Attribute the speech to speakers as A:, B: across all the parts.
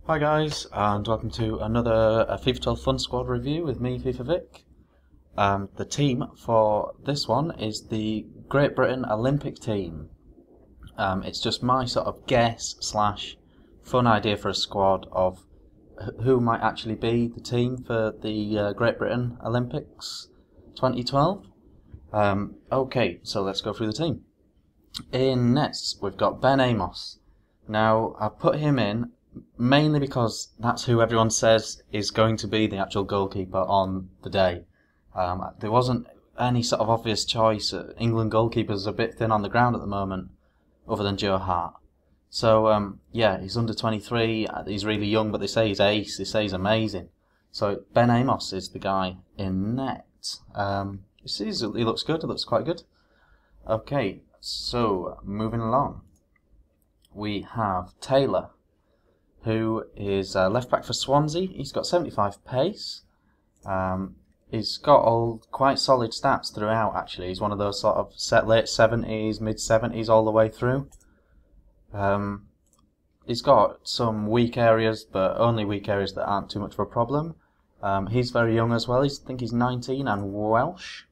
A: Hi guys, and welcome to another FIFA 12 Fun Squad review with me, FIFA Vic. The team for this one is the Great Britain Olympic team. It's just my sort of guess slash fun idea for a squad of who might actually be the team for the Great Britain Olympics 2012. Okay, so let's go through the team. In nets, we've got Ben Amos. Now, I put him in mainly because that's who everyone says is going to be the actual goalkeeper on the day. There wasn't any sort of obvious choice. England goalkeepers are a bit thin on the ground at the moment, other than Joe Hart. So, yeah, he's under 23, he's really young, but they say he's ace, they say he's amazing. So Ben Amos is the guy in net. He looks good, he looks quite good. Okay, so moving along. We have Taylor, who is left back for Swansea. He's got 75 pace. He's got quite solid stats throughout, actually. He's one of those sort of late 70s, mid 70s all the way through. He's got some weak areas, but only weak areas that aren't too much of a problem. He's very young as well. I think he's 19 and Welsh.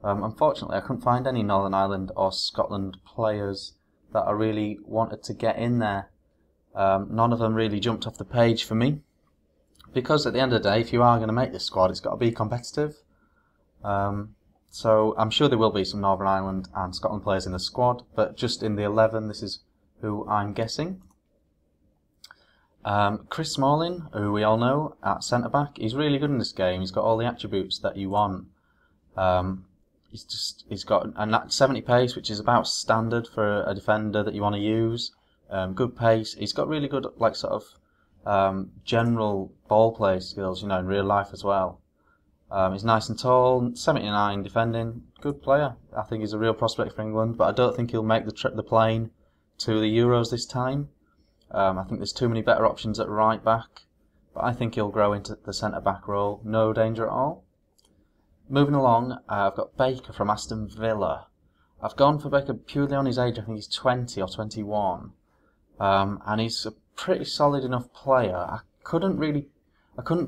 A: Unfortunately, I couldn't find any Northern Ireland or Scotland players that I really wanted to get in there. None of them really jumped off the page for me, because at the end of the day, if you are going to make this squad, it's got to be competitive. So I'm sure there will be some Northern Ireland and Scotland players in the squad, but just in the 11, this is who I'm guessing. Chris Smalling, who we all know at centre-back, he's really good in this game. He's got all the attributes that you want. He's got a 70 pace, which is about standard for a defender that you want to use. Good pace. He's got really good, like, sort of general ball play skills, you know, in real life as well. He's nice and tall, 79 defending, good player. I think he's a real prospect for England, but I don't think he'll make the plane to the Euros this time. I think there's too many better options at right back, but I think he'll grow into the centre back role. No danger at all. Moving along, I've got Beckha from Aston Villa. I've gone for Beckha purely on his age. I think he's 20 or 21. And he's a pretty solid enough player. I couldn't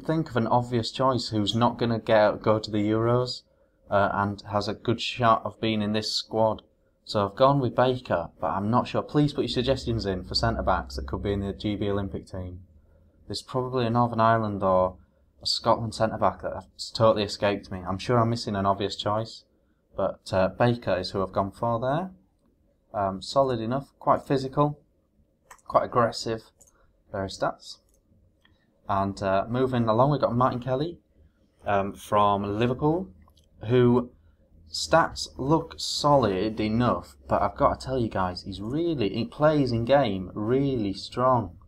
A: think of an obvious choice who's not going to go to the Euros and has a good shot of being in this squad. So I've gone with Beckha, but I'm not sure. Please put your suggestions in for centre-backs that could be in the GB Olympic team. There's probably a Northern Ireland or a Scotland centre-back that has totally escaped me. I'm sure I'm missing an obvious choice, but Beckha is who I've gone for there. Solid enough, quite physical, quite aggressive, various stats. And moving along, we've got Martin Kelly from Liverpool, who stats look solid enough, but I've got to tell you guys, he plays in game really strong.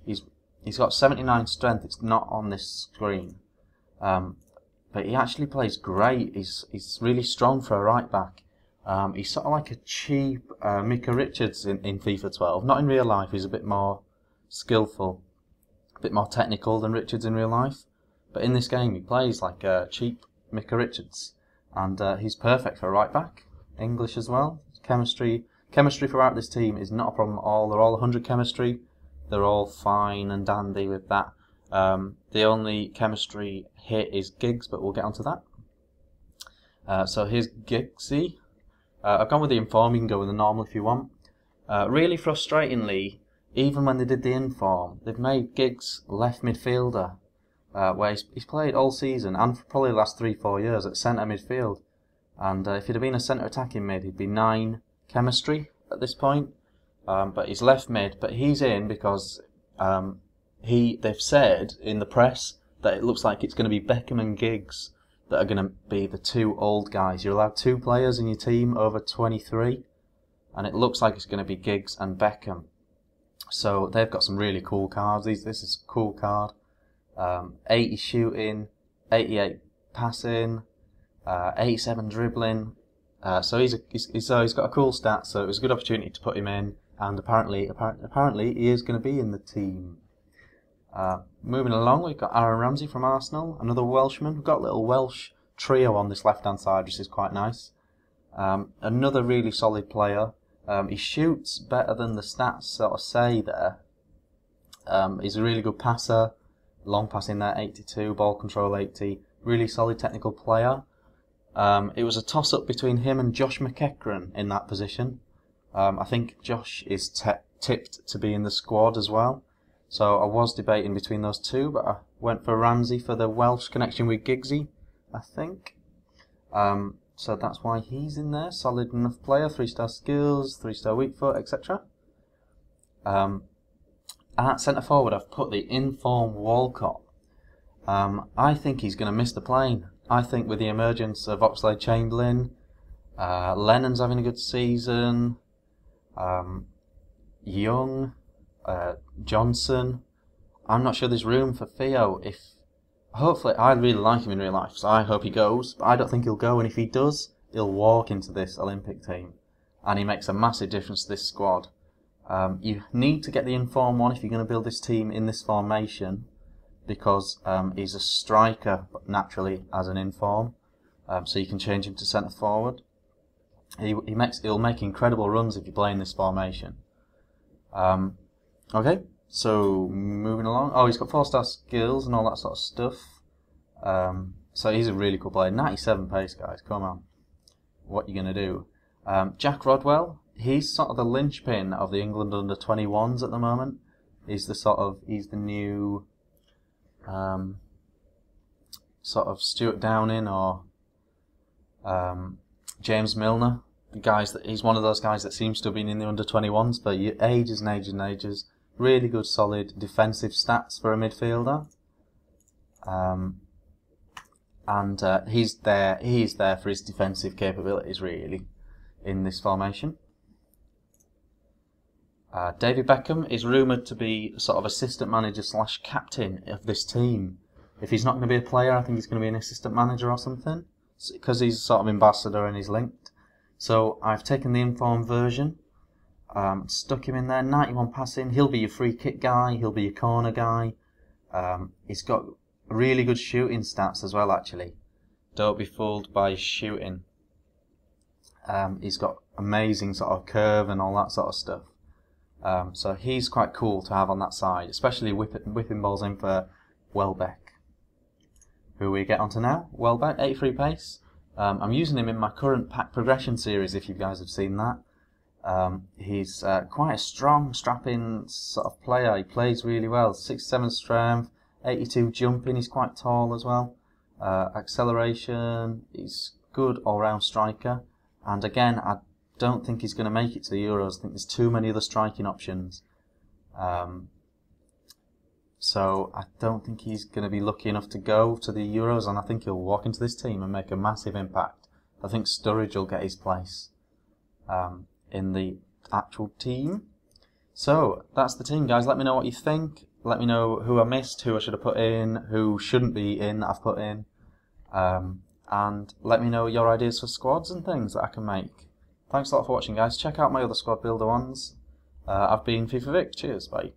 A: He's got 79 strength. It's not on this screen, but he actually plays great. He's really strong for a right back. He's sort of like a cheap Micah Richards in FIFA 12. Not in real life, he's a bit more skillful, a bit more technical than Richards in real life. But in this game, he plays like a cheap Micah Richards. And he's perfect for a right back. English as well. Chemistry throughout this team is not a problem at all. They're all 100 chemistry. They're all fine and dandy with that. The only chemistry hit is Giggs, but we'll get onto that. So here's Giggsy. I've gone with the inform. You can go with the normal if you want. Really frustratingly, even when they did the inform, they've made Giggs left midfielder, where he's played all season and for probably the last 3-4 years at centre midfield. And if he'd have been a centre attacking mid, he'd be 9 chemistry at this point. But he's left mid, but he's in because they've said in the press that it looks like it's going to be Beckham and Giggs that are going to be the 2 old guys. You're allowed 2 players in your team over 23, and it looks like it's going to be Giggs and Beckham. So they've got some really cool cards. This is a cool card. 80 shooting, 88 passing, 87 dribbling. So he's got a cool stat. So it was a good opportunity to put him in, and apparently he is going to be in the team. Moving along, we've got Ramsey from Arsenal, another Welshman. We've got a little Welsh trio on this left-hand side, which is quite nice. Another really solid player. He shoots better than the stats sort of say there. He's a really good passer, long passing there, 82, ball control 80, really solid technical player. It was a toss-up between him and Josh McEachran in that position. I think Josh is tipped to be in the squad as well. So I was debating between those two, but I went for Ramsey for the Welsh connection with Giggsy, I think. So that's why he's in there. Solid enough player, 3-star skills, 3-star weak foot, etc. At centre forward, I've put the in-form Walcott. I think he's going to miss the plane. I think with the emergence of Oxlade-Chamberlain, Lennon's having a good season, Young, Johnson. I'm not sure there's room for Theo. Hopefully, I really like him in real life, so I hope he goes. But I don't think he'll go, and if he does, he'll walk into this Olympic team, and he makes a massive difference to this squad. You need to get the in-form one if you're going to build this team in this formation, because he's a striker naturally as an in-form, so you can change him to centre forward. He'll make incredible runs if you play in this formation. Okay, so moving along. Oh, he's got 4-star skills and all that sort of stuff. So he's a really cool player. 97 pace, guys. Come on, what you gonna do? Jack Rodwell. He's sort of the linchpin of the England under-21s at the moment. He's the new sort of Stuart Downing or James Milner. He's one of those guys that seems to have been in the under-21s for ages and ages and ages. Really good, solid defensive stats for a midfielder. He's there for his defensive capabilities, really, in this formation. David Beckham is rumoured to be sort of assistant manager / captain of this team. If he's not going to be a player, I think he's going to be an assistant manager or something, because he's sort of ambassador and he's linked. So I've taken the informed version, stuck him in there, 91 passing. He'll be your free kick guy, he'll be your corner guy. He's got really good shooting stats as well, actually. Don't be fooled by his shooting. He's got amazing sort of curve and all that sort of stuff. So he's quite cool to have on that side, especially whipping balls in for Welbe. Who we get onto now? Welbe, 83 pace. I'm using him in my current pack progression series, if you guys have seen that. He's quite a strong, strapping sort of player. He plays really well. 67 strength, 82 jumping. He's quite tall as well. Acceleration. He's good all-round striker. And again, I don't think he's going to make it to the Euros. I think there's too many other striking options. So I don't think he's going to be lucky enough to go to the Euros, and I think he'll walk into this team and make a massive impact. I think Sturridge will get his place in the actual team. So that's the team, guys. Let me know what you think. Let me know who I missed, who I should have put in, who shouldn't be in that I've put in. And let me know your ideas for squads and things that I can make. Thanks a lot for watching, guys. Check out my other squad builder ones. I've been FIFA Vic. Cheers, bye.